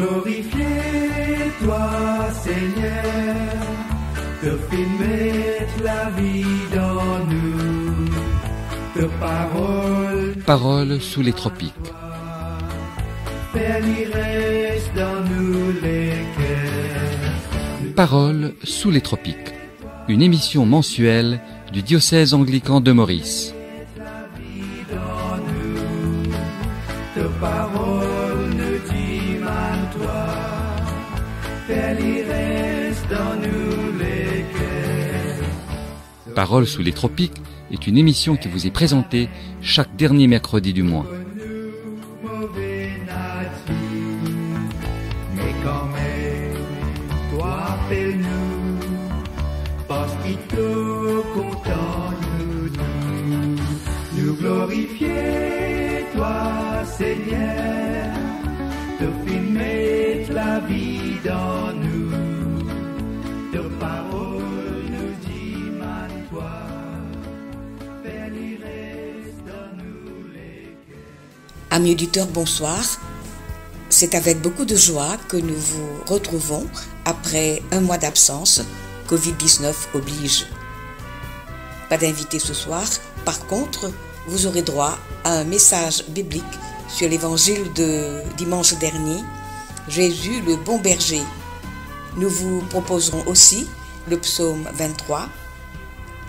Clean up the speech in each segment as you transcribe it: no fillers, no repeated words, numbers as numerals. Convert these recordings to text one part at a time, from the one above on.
glorifier toi, Seigneur, te fais mettre la vie dans nous, te Parole sous les tropiques. Père, il reste dans nous les cœurs. Parole sous les tropiques. Une émission mensuelle du diocèse anglican de Maurice. Ta parole ne dit mal toi, Père, il reste dans nous les cœurs. Parole sous les tropiques est une émission qui vous est présentée chaque dernier mercredi du mois. Mais quand même, toi appelle-nous, parce qu'il te content nous glorifier toi, Seigneur, te fais mettre la vie dans nous, ta parole nous dit mal toi, Père, il reste dans nous les cœurs. Amis auditeurs, bonsoir. C'est avec beaucoup de joie que nous vous retrouvons après un mois d'absence. Covid-19 oblige. Pas d'invité ce soir. Par contre, vous aurez droit à un message biblique sur l'évangile de dimanche dernier, Jésus le bon berger. Nous vous proposerons aussi le psaume 23,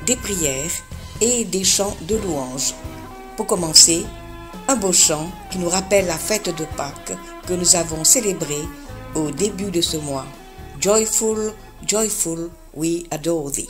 des prières et des chants de louange. Pour commencer, un beau chant qui nous rappelle la fête de Pâques que nous avons célébrée au début de ce mois. Joyful, joyful, we adore thee.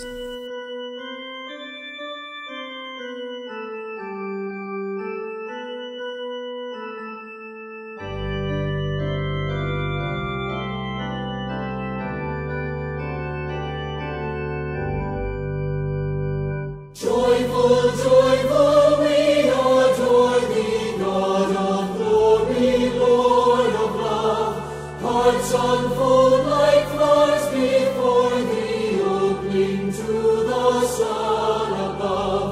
Joyful, joyful, we adore thee, God of glory, Lord of love. Hearts unfold like flowers before thee, opening to the sun above.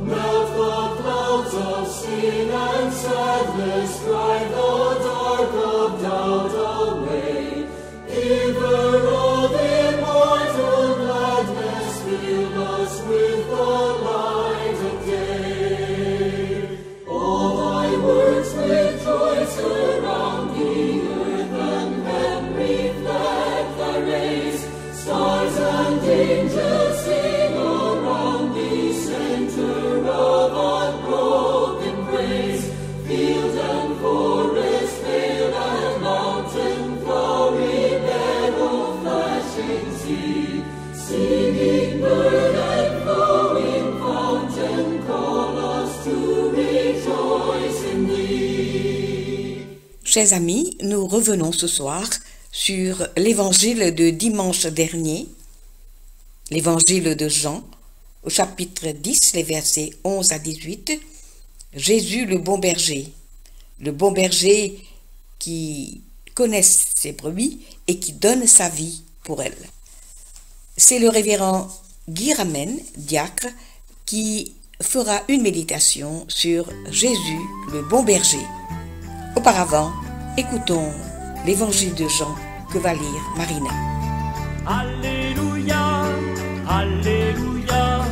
Melt the clouds of sin and sadness, drive the dark of doubt away. Giver of immortal gladness, fill us with the light of day. All thy works with joy surround thee, earth and heaven reflect thy rays. Stars and angels sing around thee, center of unbroken praise. Field and forest, vale and mountain, flowery meadow, flashing sea, singing bird and flowing fountain, call us to rejoice in thee. Chers amis, nous revenons ce soir sur l'évangile de dimanche dernier, l'évangile de Jean, au chapitre 10, les versets 11 à 18, Jésus le bon berger qui connaît ses brebis et qui donne sa vie pour elles. C'est le révérend Guy Ramen, diacre, qui fera une méditation sur Jésus le bon berger. Auparavant, écoutons l'évangile de Jean que va lire Marina. Alléluia, Alléluia,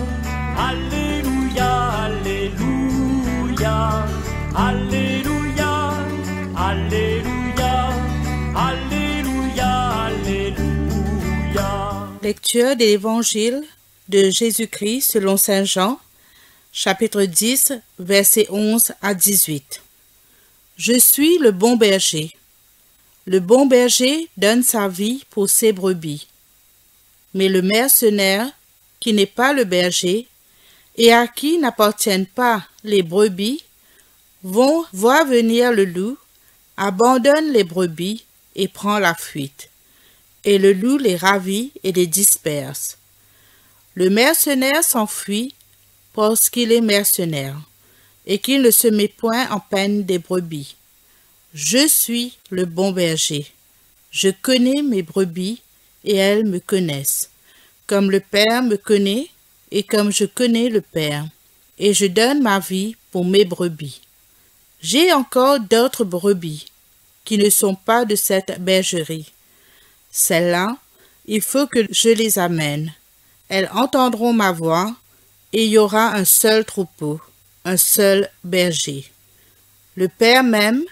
Alléluia, Alléluia, Alléluia, Alléluia, Alléluia, Alléluia. Lecture de l'Évangile de Jésus-Christ selon Saint Jean, chapitre 10, versets 11 à 18. Je suis le bon berger. Le bon berger donne sa vie pour ses brebis. Mais le mercenaire, qui n'est pas le berger, et à qui n'appartiennent pas les brebis, vont voir venir le loup, abandonne les brebis et prend la fuite. Et le loup les ravit et les disperse. Le mercenaire s'enfuit parce qu'il est mercenaire, et qu'il ne se met point en peine des brebis. Je suis le bon berger. Je connais mes brebis, et elles me connaissent. Comme le Père me connaît, et comme je connais le Père, et je donne ma vie pour mes brebis. J'ai encore d'autres brebis, qui ne sont pas de cette bergerie. Celles-là, il faut que je les amène. Elles entendront ma voix, et il y aura un seul troupeau, un seul berger. Le Père m'aime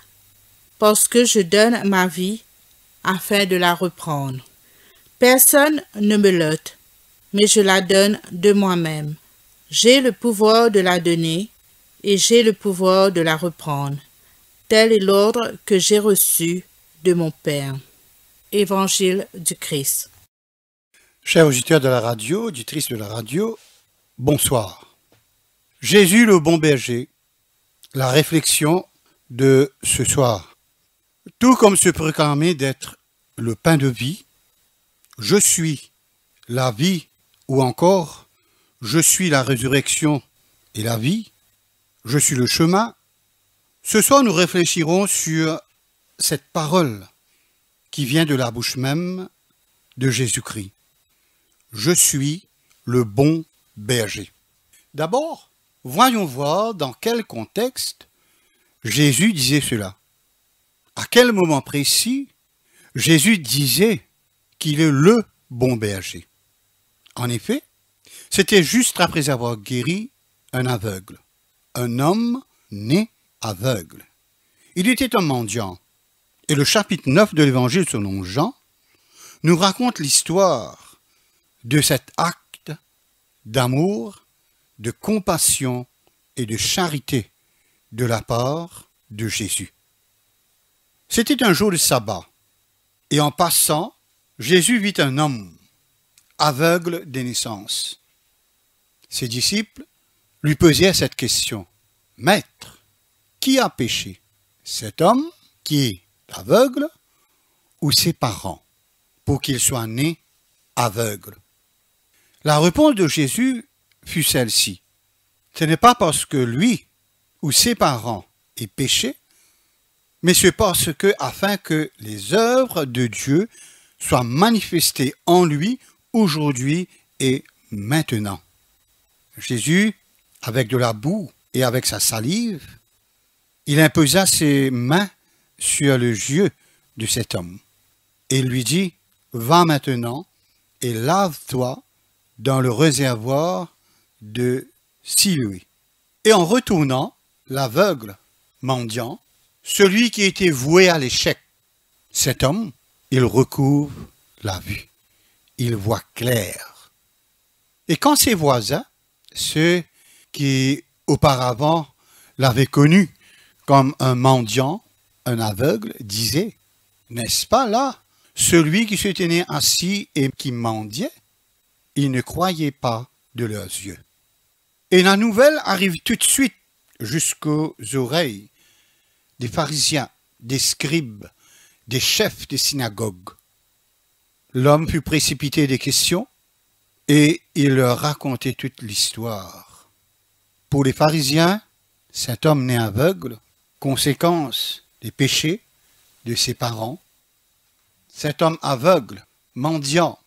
parce que je donne ma vie afin de la reprendre. Personne ne me l'ôte, mais je la donne de moi-même. J'ai le pouvoir de la donner et j'ai le pouvoir de la reprendre. Tel est l'ordre que j'ai reçu de mon Père. Évangile du Christ. Chers auditeurs de la radio, auditrices de la radio, bonsoir. Jésus le bon berger, la réflexion de ce soir. Tout comme se proclamer d'être le pain de vie, je suis la vie, ou encore je suis la résurrection et la vie, je suis le chemin. Ce soir, nous réfléchirons sur cette parole qui vient de la bouche même de Jésus-Christ. Je suis le bon berger. D'abord, voyons voir dans quel contexte Jésus disait cela. À quel moment précis Jésus disait qu'il est le bon berger. En effet, c'était juste après avoir guéri un aveugle, un homme né aveugle. Il était un mendiant. Et le chapitre 9 de l'évangile selon Jean nous raconte l'histoire de cet acte d'amour, de compassion et de charité de la part de Jésus. C'était un jour de sabbat, et en passant, Jésus vit un homme aveugle de naissance. Ses disciples lui posaient cette question. « Maître, qui a péché, cet homme qui est aveugle ou ses parents, pour qu'il soit né aveugle ?» La réponse de Jésus fut celle-ci. Ce n'est pas parce que lui ou ses parents aient péché, mais c'est parce que, afin que les œuvres de Dieu soient manifestées en lui aujourd'hui et maintenant. Jésus, avec de la boue et avec sa salive, il imposa ses mains sur les yeux de cet homme et lui dit, « Va maintenant et lave-toi dans le réservoir de Siloé. » Et en retournant, l'aveugle mendiant, celui qui était voué à l'échec, cet homme, il recouvre la vue. Il voit clair. Et quand ses voisins, ceux qui auparavant l'avaient connu comme un mendiant, un aveugle, disaient, « N'est-ce pas là celui qui se tenait assis et qui mendiait ?» Ils ne croyaient pas de leurs yeux. Et la nouvelle arrive tout de suite jusqu'aux oreilles des pharisiens, des scribes, des chefs des synagogues. L'homme fut précipité des questions et il leur racontait toute l'histoire. Pour les pharisiens, cet homme né aveugle, conséquence des péchés de ses parents, cet homme aveugle, mendiant,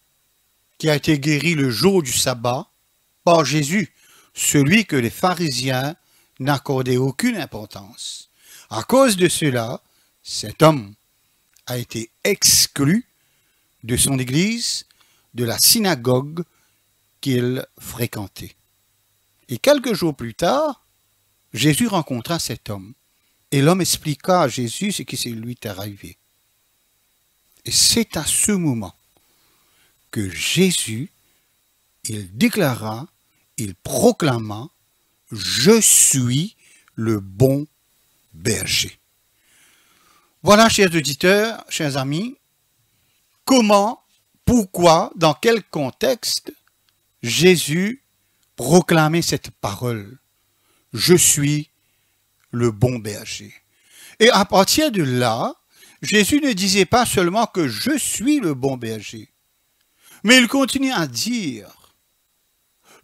qui a été guéri le jour du sabbat par Jésus, celui que les pharisiens n'accordaient aucune importance. À cause de cela, cet homme a été exclu de son église, de la synagogue qu'il fréquentait. Et quelques jours plus tard, Jésus rencontra cet homme. Et l'homme expliqua à Jésus ce qui lui était arrivé. Et c'est à ce moment que Jésus, il déclara, il proclama, « Je suis le bon berger. » Voilà, chers auditeurs, chers amis, comment, pourquoi, dans quel contexte Jésus proclamait cette parole. « Je suis le bon berger. » Et à partir de là, Jésus ne disait pas seulement que je suis le bon berger, mais il continue à dire,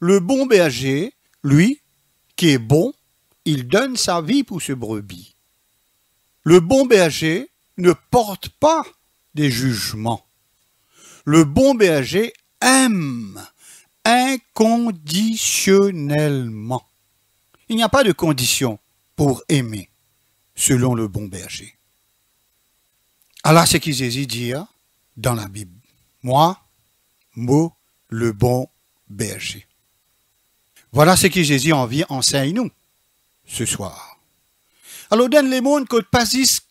le bon berger, lui, qui est bon, il donne sa vie pour ce brebis. Le bon berger ne porte pas des jugements. Le bon berger aime inconditionnellement. Il n'y a pas de condition pour aimer, selon le bon berger. Alors, c'est ce que Jésus dit dans la Bible. Moi, le bon berger. Voilà ce que Jésus enseigne nous ce soir. Alors, dans les mondes, que pas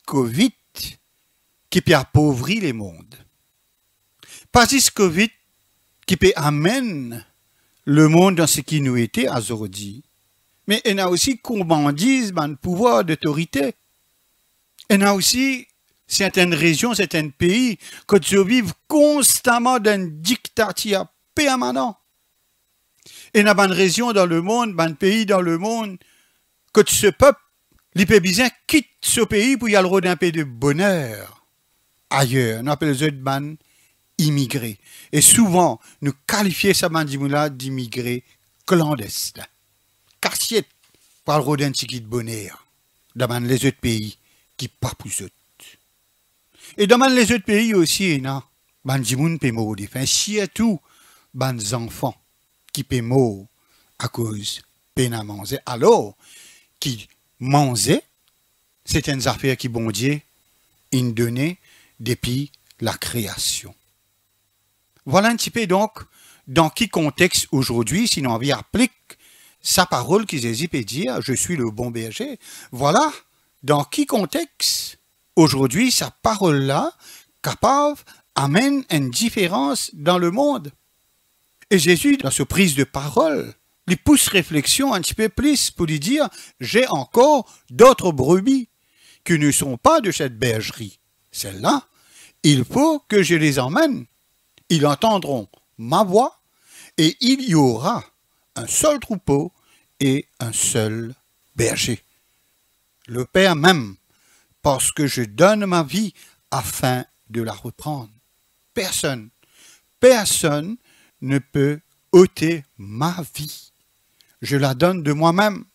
Covid qui peut appauvrir les mondes. Pas Covid qui peut amener le monde dans ce qui nous était aujourd'hui. Mais il y a aussi gourmandise, le pouvoir d'autorité. Il y a aussi certaines régions, certains pays qui vivent constamment dans une dictature permanente. Il y a une région dans le monde, un pays dans le monde, que ce peuple, les paysans quittent ce pays pour y aller un peu de bonheur ailleurs. On appelle les autres immigrés. Et souvent, nous qualifions ça d'immigrés clandestins. Cassiette pour le un petit de bonheur dans les autres pays qui pas pour eux. Et dans les autres pays aussi, il y a des gens qui peuvent mourir. Surtout, des enfants qui peuvent mourir à cause de peine à manger. Alors, qui mangeaient, c'est une affaire qui, bon Dieu, il donnait depuis la création. Voilà un petit peu donc dans quel contexte aujourd'hui, si on applique sa parole qui Jésus peut dire, je suis le bon berger. Voilà dans quel contexte aujourd'hui sa parole-là capable amène une différence dans le monde. Et Jésus, dans ce prise de parole, lui pousse réflexion un petit peu plus pour lui dire, j'ai encore d'autres brebis qui ne sont pas de cette bergerie. Celles-là, il faut que je les emmène. Ils entendront ma voix et il y aura un seul troupeau et un seul berger. Le Père m'aime parce que je donne ma vie afin de la reprendre. Personne ne peut ôter ma vie. Je la donne de moi-même.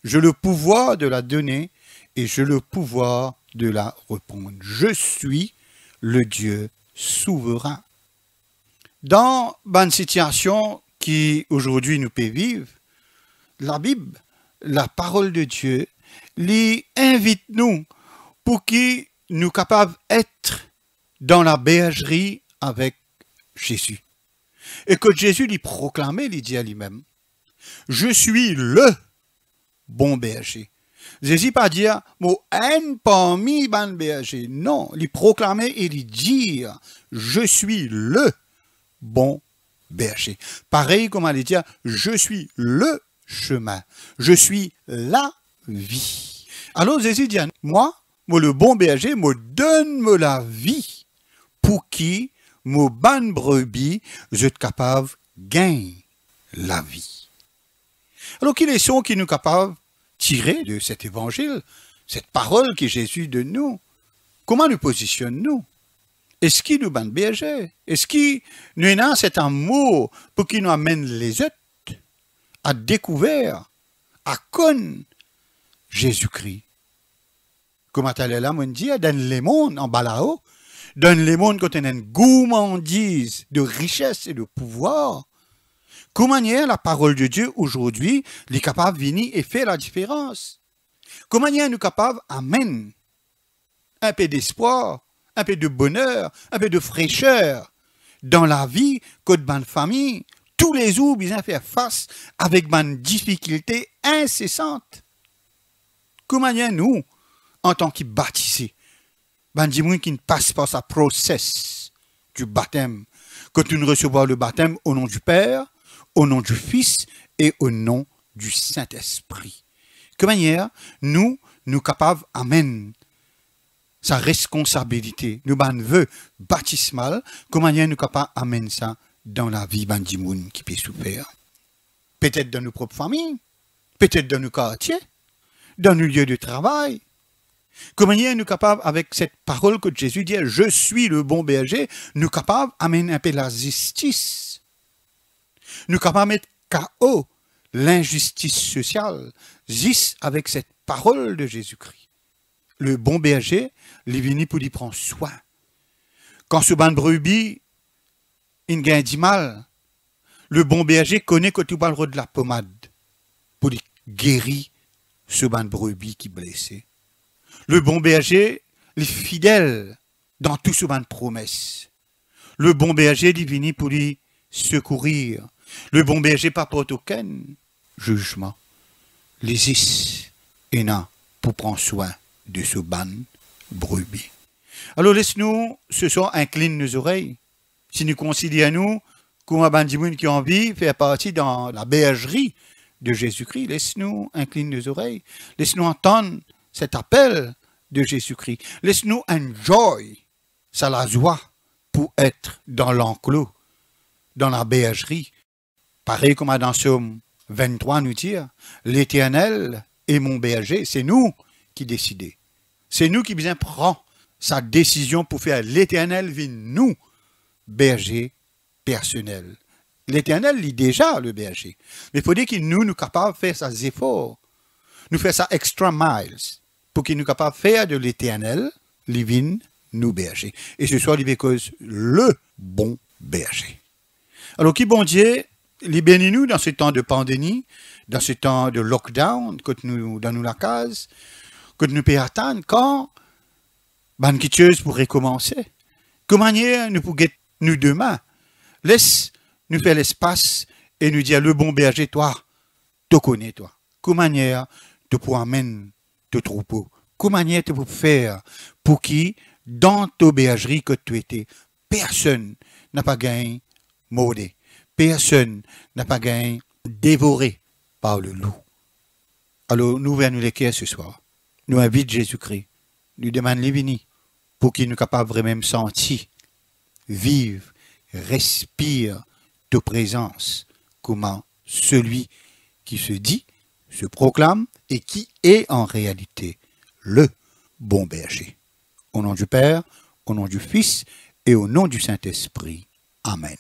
J'ai le pouvoir de la donner et j'ai le pouvoir de la reprendre. Je suis le Dieu souverain. Dans une situation qui aujourd'hui nous peut vivre, la Bible, la parole de Dieu, les invite nous pour que nous capables d'être dans la bergerie avec Jésus. Et que Jésus lui proclamait, il dit à lui-même, je suis le bon berger. Jésus pas dire, moi, un parmi les bergers. Non, il proclamait et il dit, je suis le bon berger. Pareil comme elle dit, je suis le chemin. Je suis la vie. Alors Jésus dit, moi le bon berger, moi donne-moi la vie pour qui, moi bonne brebis, je suis capable de gagner la vie. Alors quelles sont qui nous capables de tirer de cet évangile, cette parole que Jésus donne nous? Comment nous positionnons-nous? Est-ce qu'il nous bonne berger? Est-ce qu'il nous a cet amour pour qu'il nous amène les autres à découvrir, à connaître Jésus-Christ? Comme tu là, on dit, dans les mondes en bas là-haut, dans les mondes quand on a une gourmandise de richesse et de pouvoir, comment la parole de Dieu aujourd'hui est capable de venir et faire la différence? Comment nous sommes capables d'amener un peu d'espoir, un peu de bonheur, un peu de fraîcheur dans la vie que de ma famille, tous les jours, bien faire face avec une difficulté incessante? Comment nous, en tant que baptisés, qui ne passe pas sa process du baptême, que nous recevons le baptême au nom du Père, au nom du Fils et au nom du Saint-Esprit. Que manière nous capables d'amener sa responsabilité, nous vœux baptismal, comment nous capables d'amener ça dans la vie du monde qui peut souffrir? Peut-être dans nos propres familles, peut-être dans nos quartiers, dans nos lieux de travail. Comment nous sommes capables, avec cette parole que Jésus dit, je suis le bon berger, nous capables d'amener un peu la justice. Nous capables de mettre KO l'injustice sociale, juste avec cette parole de Jésus-Christ. Le bon berger, il est venu pour lui prendre soin. Quand ce ban de brebis, il gagne du mal, le bon berger connaît que tu parles de la pommade pour lui guérir ce ban de brebis qui est blessé. Le bon berger, il est fidèle dans tout ce de promesses. Le bon berger est venu pour lui secourir. Le bon berger pas porte aucun jugement. Les is et non pour prendre soin de ce ban brebis. Alors laisse-nous ce soir incline nos oreilles. Si nous concilions nous, comme un bandimoun qui a envie de faire partie dans la bergerie de Jésus-Christ, laisse-nous incliner nos oreilles. Laisse-nous entendre cet appel de Jésus-Christ. Laisse-nous enjoy ça la joie pour être dans l'enclos, dans la bergerie. Pareil comme dans Somme 23 nous dit, l'Éternel est mon berger, c'est nous qui décidons. C'est nous qui bien prend sa décision pour faire l'Éternel vient nous, berger personnel. L'Éternel lit déjà le berger. Mais il faut dire qu'il nous capables de faire ses efforts, nous faire ça extra miles, pour qu'il nous capable de faire de l'Éternel, livin nous berger. Et ce soit cause le bon berger. Alors qui bon Dieu, il bénit nous dans ce temps de pandémie, dans ce temps de lockdown, quand nous dans la case, quand nous pouvons attendre quand ban quelque chose pourrait commencer. Comment nous pouvons nous demain, laisse nous faire l'espace et nous dire le bon berger, toi, te connais toi. Comment tu peux amener ton troupeau? Comment tu peux faire pour qui dans ta bergerie que tu étais, personne n'a pas gagné mordé, personne n'a pas gagné dévoré par le loup. Alors nous venons les cœurs ce soir. Nous invitons Jésus-Christ, nous demandons les vini pour qu'il nous capable vraiment sentir, vivre, respire ta présence, comment celui qui se dit, se proclame et qui est en réalité le bon berger. Au nom du Père, au nom du Fils et au nom du Saint-Esprit. Amen.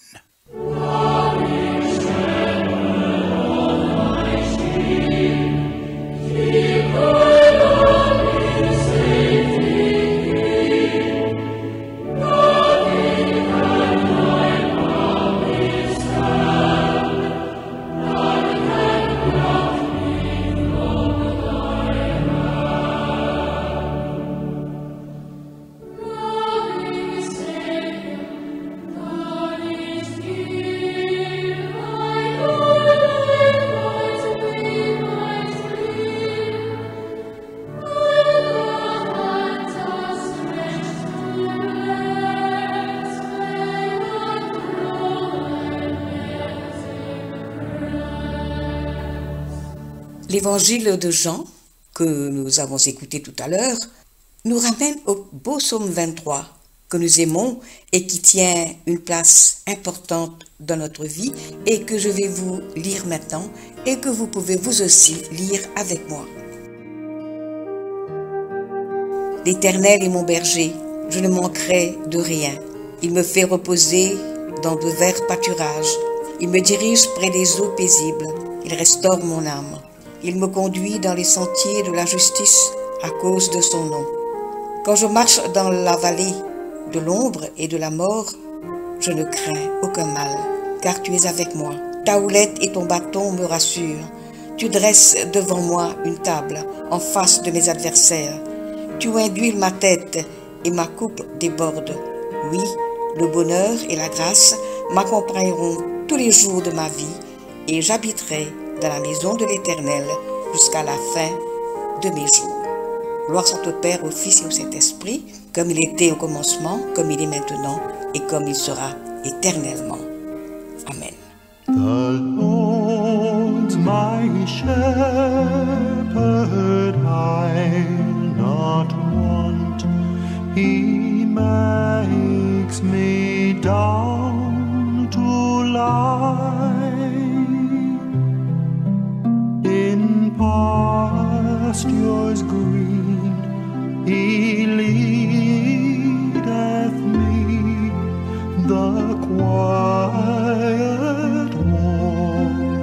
L'évangile de Jean, que nous avons écouté tout à l'heure, nous ramène au beau psaume 23, que nous aimons et qui tient une place importante dans notre vie et que je vais vous lire maintenant et que vous pouvez vous aussi lire avec moi. L'Éternel est mon berger, je ne manquerai de rien. Il me fait reposer dans de verts pâturages. Il me dirige près des eaux paisibles. Il restaure mon âme. Il me conduit dans les sentiers de la justice à cause de son nom. Quand je marche dans la vallée de l'ombre et de la mort, je ne crains aucun mal, car tu es avec moi. Ta houlette et ton bâton me rassurent. Tu dresses devant moi une table en face de mes adversaires. Tu induis ma tête et ma coupe déborde. Oui, le bonheur et la grâce m'accompagneront tous les jours de ma vie et j'habiterai dans la maison de l'Éternel jusqu'à la fin de mes jours. Gloire soit au Père, au Fils et au Saint-Esprit, comme il était au commencement, comme il est maintenant et comme il sera éternellement. Amen. The Lord's my shepherd, I'll not want. He makes me down to lie in pastures green. He leadeth me the quiet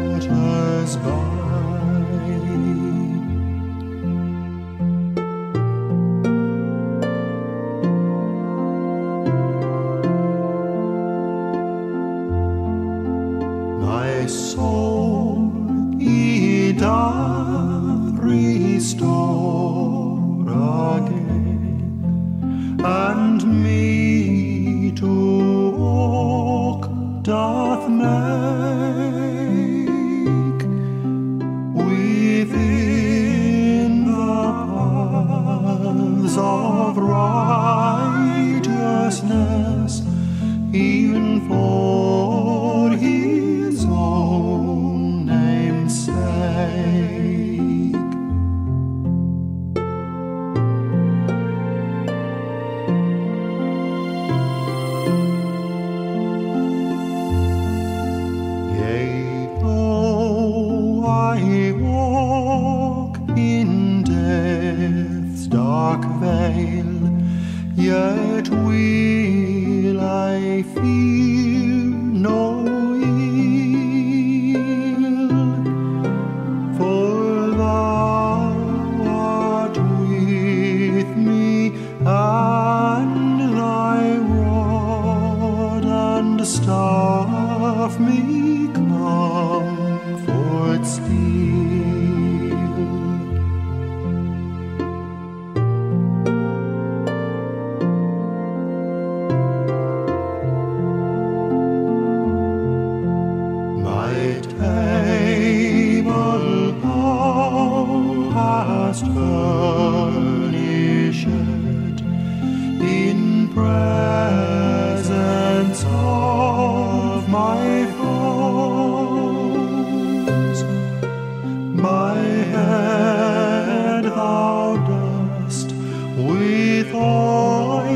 waters by. My soul he doth restore again, and me dark vale, yet will I fear no ill, for thou art with me, and thy rod and staff me comfort still. Furnished in presence of my foes. My head thou dost with oil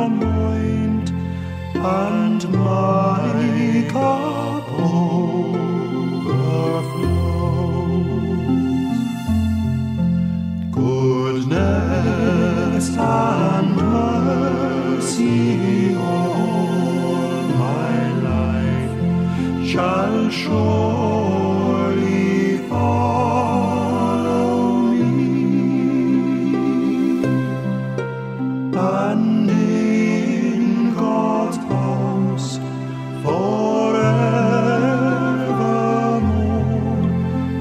anoint, and my cup goodness and mercy all my life shall surely follow me, and in God's house forevermore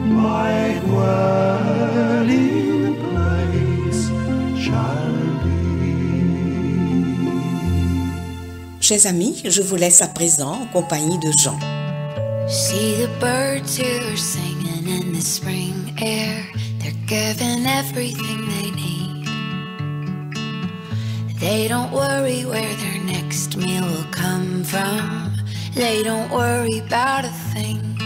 my dwelling shall be. Chers amis, je vous laisse à présent en compagnie de Jean. See the birds who are singing in the spring air. They're given everything they need. They don't worry where their next meal will come from. They don't worry about a thing.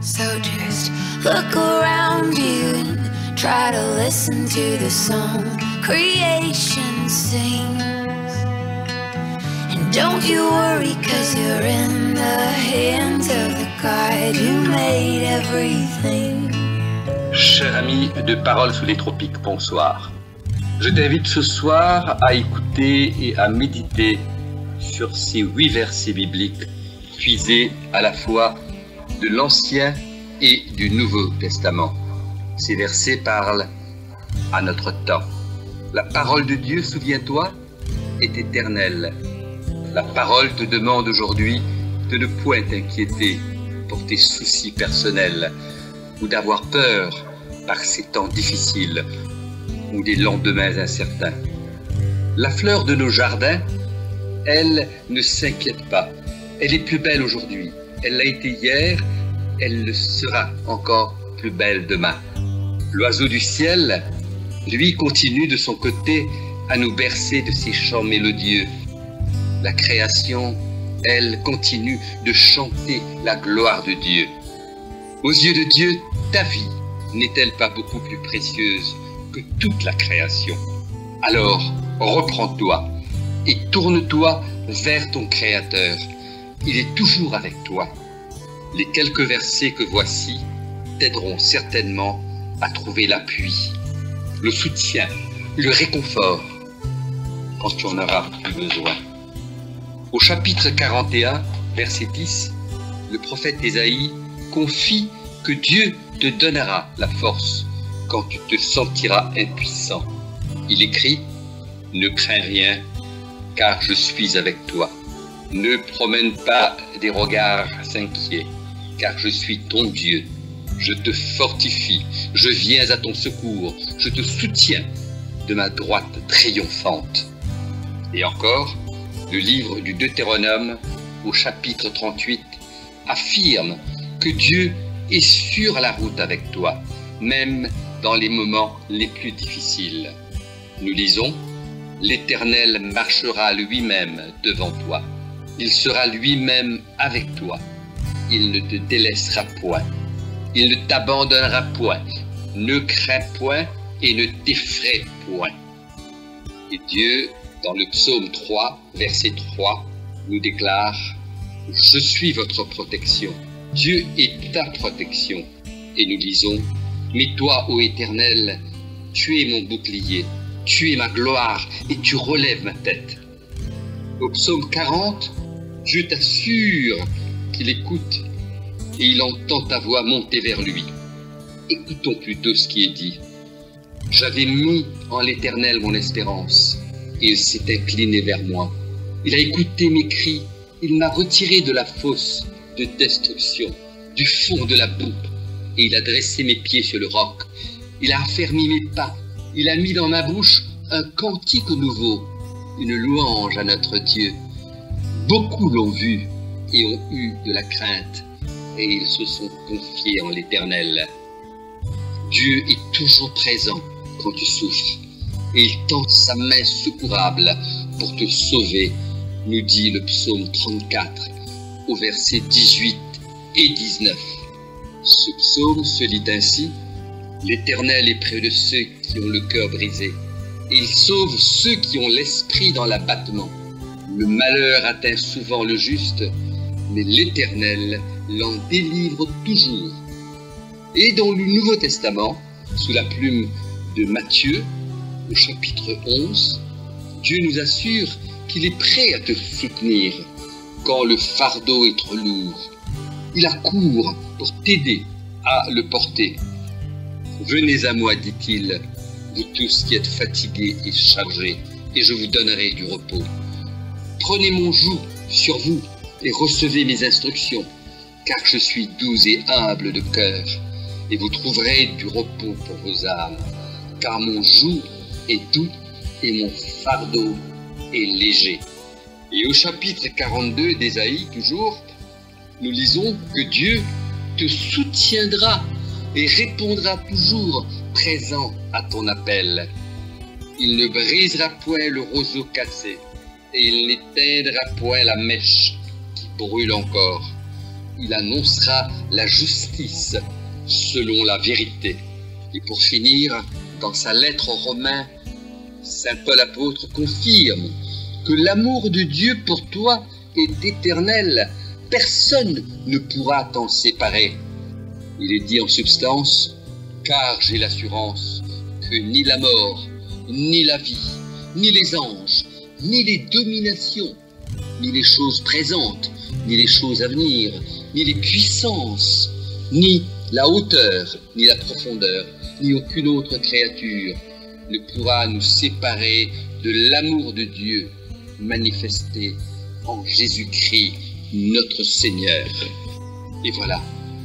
So just look around you and try to listen to the song creation sings. And don't you worry, 'cause you're in the hands of the God who made everything. Cher ami de Paroles sous les tropiques, bonsoir. Je t'invite ce soir à écouter et à méditer sur ces 8 versets bibliques puisés à la fois de l'Ancien et du Nouveau Testament. Ces versets parlent à notre temps. La parole de Dieu, souviens-toi, est éternelle. La parole te demande aujourd'hui de ne point t'inquiéter pour tes soucis personnels ou d'avoir peur par ces temps difficiles ou des lendemains incertains. La fleur de nos jardins, elle ne s'inquiète pas. Elle est plus belle aujourd'hui. Elle l'a été hier, elle le sera encore plus belle demain. L'oiseau du ciel, lui, continue de son côté à nous bercer de ses chants mélodieux. La création, elle, continue de chanter la gloire de Dieu. Aux yeux de Dieu, ta vie n'est-elle pas beaucoup plus précieuse que toute la création? Alors, reprends-toi et tourne-toi vers ton Créateur. Il est toujours avec toi. Les quelques versets que voici t'aideront certainement à trouver l'appui, le soutien, le réconfort quand tu en auras plus besoin. Au chapitre 41, verset 10, le prophète Ésaïe confie que Dieu te donnera la force quand tu te sentiras impuissant. Il écrit « Ne crains rien, car je suis avec toi. Ne promène pas des regards inquiets, car je suis ton Dieu. Je te fortifie, je viens à ton secours, je te soutiens de ma droite triomphante. » Et encore, le livre du Deutéronome, au chapitre 38, affirme que Dieu est sur la route avec toi, même dans les moments les plus difficiles. Nous lisons « L'Éternel marchera lui-même devant toi. Il sera lui-même avec toi. Il ne te délaissera point. Il ne t'abandonnera point. Ne crains point et ne t'effraie point. » Et Dieu, dans le psaume 3, verset 3, nous déclare « Je suis votre protection. Dieu est ta protection. » Et nous lisons « Mais toi, ô Éternel, Tu es mon bouclier, tu es ma gloire et tu relèves ma tête. Au psaume 40, Dieu t'assure qu'il écoute et il entend ta voix monter vers lui. Écoutons plutôt ce qui est dit. J'avais mis en l'Éternel mon espérance, et il s'est incliné vers moi. Il a écouté mes cris, il m'a retiré de la fosse de destruction, du fond de la boue, et il a dressé mes pieds sur le roc. Il a affermi mes pas, il a mis dans ma bouche un cantique nouveau, une louange à notre Dieu. Beaucoup l'ont vu et ont eu de la crainte, et ils se sont confiés en l'Éternel. Dieu est toujours présent quand tu souffres, et il tend sa main secourable pour te sauver, nous dit le psaume 34, au verset 18 et 19. Ce psaume se lit ainsi: L'Éternel est près de ceux qui ont le cœur brisé, et il sauve ceux qui ont l'esprit dans l'abattement. Le malheur atteint souvent le juste, mais l'Éternel l'en délivre toujours. Et dans le Nouveau Testament, sous la plume de Matthieu, au chapitre 11, Dieu nous assure qu'il est prêt à te soutenir quand le fardeau est trop lourd. Il accourt pour t'aider à le porter. Venez à moi, dit-il, vous tous qui êtes fatigués et chargés, et je vous donnerai du repos. Prenez mon joug sur vous et recevez mes instructions, car je suis doux et humble de cœur, et vous trouverez du repos pour vos âmes, car mon joug est doux et mon fardeau est léger. Et au chapitre 42 d'Ésaïe, toujours, nous lisons que Dieu te soutiendra et répondra toujours présent à ton appel. Il ne brisera point le roseau cassé, et il n'éteindra point la mèche qui brûle encore. Il annoncera la justice selon la vérité. Et pour finir, dans sa lettre aux Romains, saint Paul apôtre confirme que l'amour de Dieu pour toi est éternel. Personne ne pourra t'en séparer. Il est dit en substance: car j'ai l'assurance que ni la mort, ni la vie, ni les anges, ni les dominations, ni les choses présentes, ni les choses à venir, ni les puissances, ni la hauteur, ni la profondeur, ni aucune autre créature ne pourra nous séparer de l'amour de Dieu manifesté en Jésus-Christ notre Seigneur. Et voilà,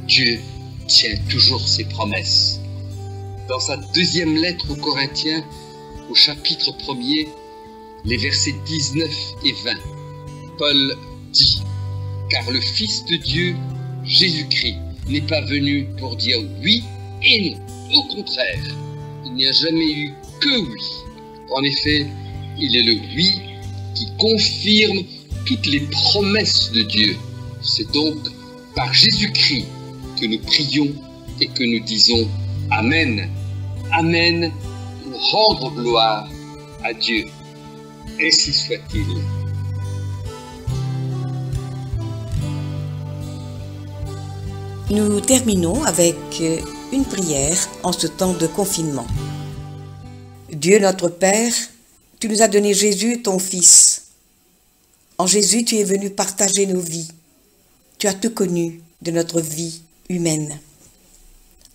Dieu tient toujours ses promesses. Dans sa deuxième lettre aux Corinthiens, au chapitre 1er, les versets 19 et 20, Paul dit: car le Fils de Dieu, Jésus-Christ, n'est pas venu pour dire oui et non. Au contraire, il n'y a jamais eu que oui. En effet, il est le oui qui confirme toutes les promesses de Dieu. C'est donc par Jésus-Christ que nous prions et que nous disons Amen. Amen, pour rendre gloire à Dieu. Ainsi soit-il. Nous terminons avec une prière en ce temps de confinement. Dieu notre Père, tu nous as donné Jésus, ton Fils. En Jésus, tu es venu partager nos vies. Tu as tout connu de notre vie humaine.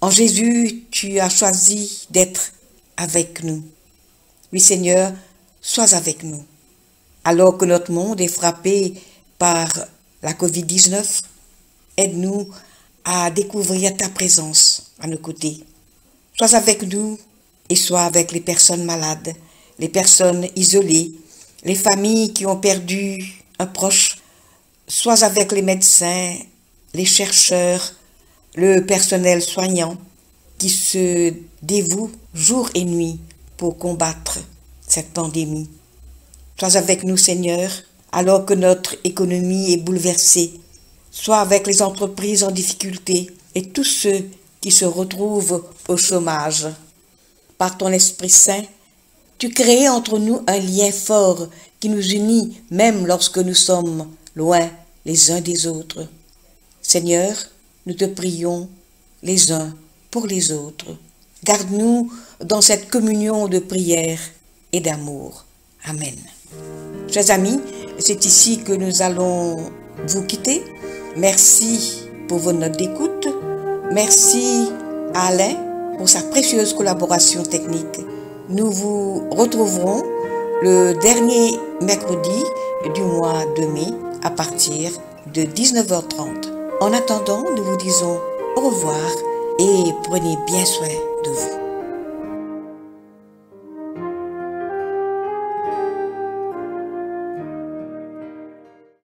En Jésus, tu as choisi d'être avec nous. Oui, Seigneur, sois avec nous. Alors que notre monde est frappé par la Covid-19, aide-nous à découvrir ta présence à nos côtés. Sois avec nous et sois avec les personnes malades, les personnes isolées, les familles qui ont perdu un proche. Sois avec les médecins, les chercheurs, le personnel soignant qui se dévoue jour et nuit pour combattre cette pandémie. Sois avec nous, Seigneur, alors que notre économie est bouleversée. Sois avec les entreprises en difficulté et tous ceux qui se retrouvent au chômage. Par ton Esprit Saint, tu crées entre nous un lien fort qui nous unit même lorsque nous sommes loin les uns des autres. Seigneur, nous te prions les uns pour les autres. Garde-nous dans cette communion de prière et d'amour. Amen. Chers amis, c'est ici que nous allons vous quitter. Merci pour vos notes d'écoute. Merci à Alain pour sa précieuse collaboration technique. Nous vous retrouverons le dernier mercredi du mois de mai à partir de 19h30. En attendant, nous vous disons au revoir et prenez bien soin de vous.